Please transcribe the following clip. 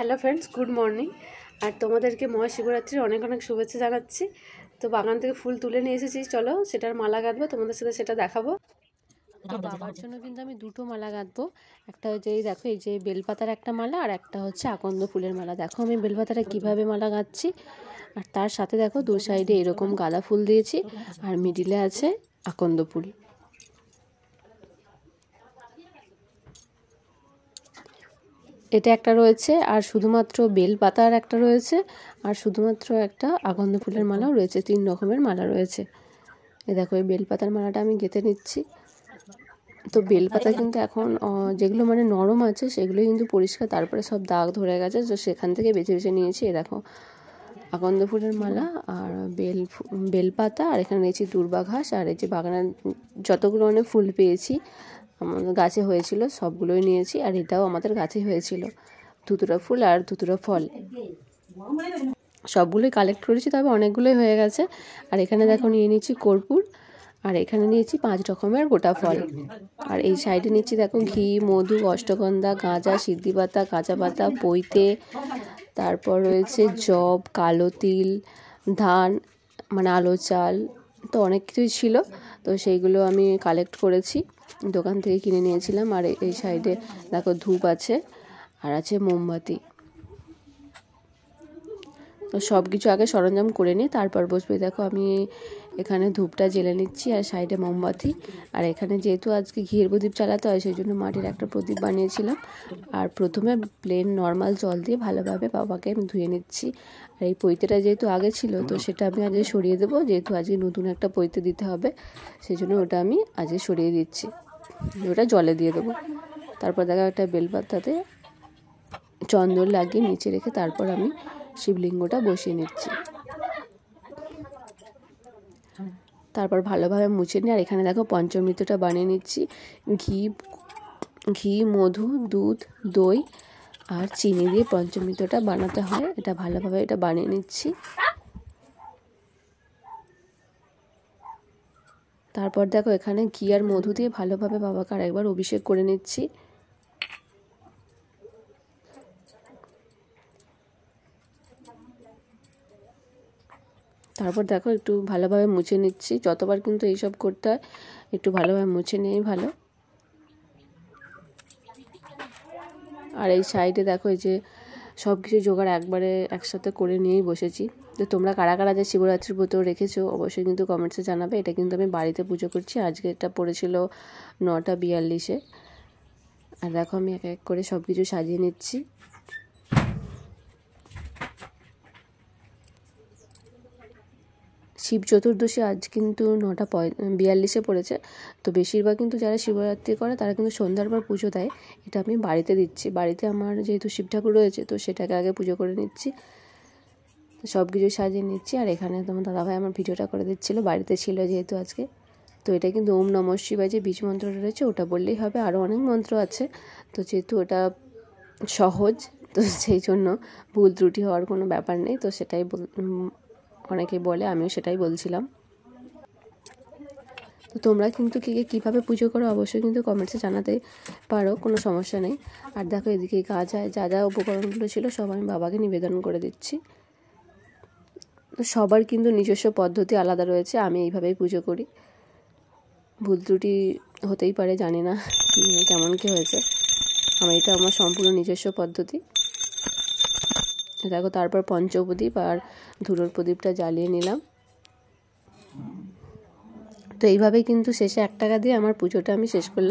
Hello friends, good morning. আর তোমাদেরকে মহাশিবরাত্রির অনেক অনেক শুভেচ্ছা জানাচ্ছি। তো বাগান থেকে ফুল তুলে নিয়ে এসেছি, চলো সেটার মালা গাঁথবো, তোমাদের সাথে সেটা দেখাবো। তো বাবার জন্য কিন্তু আমি দুটো মালা গাঁথবো। একটা হচ্ছে এই দেখো, এই যে বেলপাতার একটা মালা, আর একটা হচ্ছে আকন্দ ফুলের মালা। দেখো আমি বেলপাতাটা কিভাবে মালা গাঁথছি। আর তার সাথে দেখো দু সাইডে এরকম গাঁদা ফুল দিয়েছি, আর মিডিলে আছে আকন্দ ফুল। এটা একটা রয়েছে, আর শুধুমাত্র বেল পাতার একটা রয়েছে, আর শুধুমাত্র একটা আকন্দ ফুলের মালাও রয়েছে। 3 রকমের মালা রয়েছে। এই দেখো, এই বেলপাতার মালাটা আমি গেঁথে নিচ্ছি। তো বেলপাতা কিন্তু এখন যেগুলো মানে নরম আছে সেগুলো কিন্তু পরিষ্কার, তারপরে সব দাগ ধরে গেছে, তো সেখান থেকে বেছে বেছে নিয়েছি। এ দেখো, আকন্দ ফুলের মালা আর বেলপাতা, আর এখানে নিয়েছি দূর্বা ঘাস। আর এই যে বাগানের যতগুলো মানে ফুল পেয়েছি আমাদের গাছে হয়েছিল সবগুলোই নিয়েছি। আর এটাও আমাদের গাছে হয়েছিল, ধুতুরা ফুল আর ধুতুরা ফল, সবগুলোই কালেক্ট করেছি, তবে অনেকগুলোই হয়ে গেছে। আর এখানে দেখো নিয়ে নিচ্ছি কর্পূর, আর এখানে নিয়েছি 5 রকমের গোটা ফল। আর এই সাইডে নিচ্ছি দেখো ঘি, মধু, অষ্টগন্ধা, গাঁজা, সিদ্ধি পাতা, কাঁচা পাতা, পৈতে, তারপর রয়েছে জব, কালো তিল, ধান মানে আলো চাল, তো অনেক কিছুই ছিল। তো সেইগুলো আমি কালেক্ট করেছি, দোকান থেকে কিনে নিয়েছিলাম। আর এই সাইডে দেখো ধূপ আছে, আর আছে মোমবাতি। তো সব কিছু আগে সরঞ্জাম করে নিই, তারপর বসবে। দেখো আমি এখানে ধূপটা জ্বেলে নিচ্ছি, আর সাইডে মোমবাতি। আর এখানে যেহেতু আজকে ঘিয়ের প্রদীপ চালাতে হয়, সেই জন্য মাটির একটা প্রদীপ বানিয়েছিলাম। আর প্রথমে প্লেন নর্মাল জল দিয়ে ভালোভাবে বাবাকে আমি ধুয়ে নিচ্ছি। আর এই পৈতেটা যেহেতু আগে ছিল, তো সেটা আমি আজকে সরিয়ে দেবো, যেহেতু আজকে নতুন একটা পৈতে দিতে হবে, সেই জন্য ওটা আমি আজকে সরিয়ে দিচ্ছি, ওটা জলে দিয়ে দেবো। তারপর দেখো একটা বেলপাতাতে চন্দন লাগিয়ে নিচে রেখে তারপর আমি শিবলিঙ্গটা বসিয়ে নিচ্ছি। তারপর ভালোভাবে মুছে নিই। আর এখানে দেখো পঞ্চমৃতটা বানিয়ে নিচ্ছি। ঘি, মধু, দুধ, দই আর চিনি দিয়ে পঞ্চমৃতটা বানাতে হয়। এটা ভালোভাবে এটা বানিয়ে নিচ্ছি। তারপর দেখো এখানে ঘি আর মধু দিয়ে ভালোভাবে বাবাকে আরেকবার অভিষেক করে নিচ্ছি। তারপর দেখো একটু ভালোভাবে মুছে নিচ্ছি। যতবার কিন্তু এইসব করতে হয়, একটু ভালোভাবে মুছে নেই ভালো। আর এই সাইডে দেখো এই যে সব কিছু জোগাড় একবারে একসাথে করে নিয়েই বসেছি। তো তোমরা কারা কারা যে শিবরাত্রির ব্রত রেখেছো অবশ্যই কিন্তু কমেন্টসে জানাবে। এটা কিন্তু আমি বাড়িতে পুজো করছি। আজকে এটা পড়েছিল 9:42-এ। আর দেখো আমি এক এক করে সব কিছু সাজিয়ে নিচ্ছি। শিব চতুর্দশী আজ কিন্তু 9:42-এ পড়েছে। তো বেশিরভাগ কিন্তু যারা শিবরাত্রি করে তারা কিন্তু সন্ধ্যার পর পুজো দেয়। এটা আমি বাড়িতে দিচ্ছি। বাড়িতে আমার যেহেতু শিব ঠাকুর রয়েছে, তো সেটাকে আগে পুজো করে নিচ্ছি, সব কিছু সাজিয়ে নিচ্ছি। আর এখানে তোমার দাদাভাই আমার ভিডিওটা করে দিচ্ছিলো, বাড়িতে ছিল যেহেতু আজকে। তো এটা কিন্তু ওম নমঃ শিবায় যে বীজ মন্ত্রটা রয়েছে ওটা বললেই হবে, আরও অনেক মন্ত্র আছে। তো যেহেতু ওটা সহজ, তো সেই জন্য ভুল ত্রুটি হওয়ার কোনো ব্যাপার নেই। তো সেটাই অনেকেই বলে, আমিও সেটাই বলছিলাম। তো তোমরা কিন্তু কীভাবে পুজো করো অবশ্যই কিন্তু কমেন্টসে জানাতে পারো, কোনো সমস্যা নেই। আর দেখো এদিকে গাজায় যা যা উপকরণগুলো ছিল সব আমি বাবাকে নিবেদন করে দিচ্ছি। তো সবার কিন্তু নিজস্ব পদ্ধতি আলাদা রয়েছে, আমি এইভাবেই পুজো করি। ভুল ত্রুটি হতেই পারে, জানি না কেমন কী হয়েছে, এটা আমার সম্পূর্ণ নিজস্ব পদ্ধতি। দেখো তারপর পঞ্চপ্রদীপ আর ধুলোর প্রদীপটা জ্বালিয়ে নিলাম। তো এইভাবেই কিন্তু শেষে 1 টাকা দিয়ে আমার পুজোটা আমি শেষ করলাম।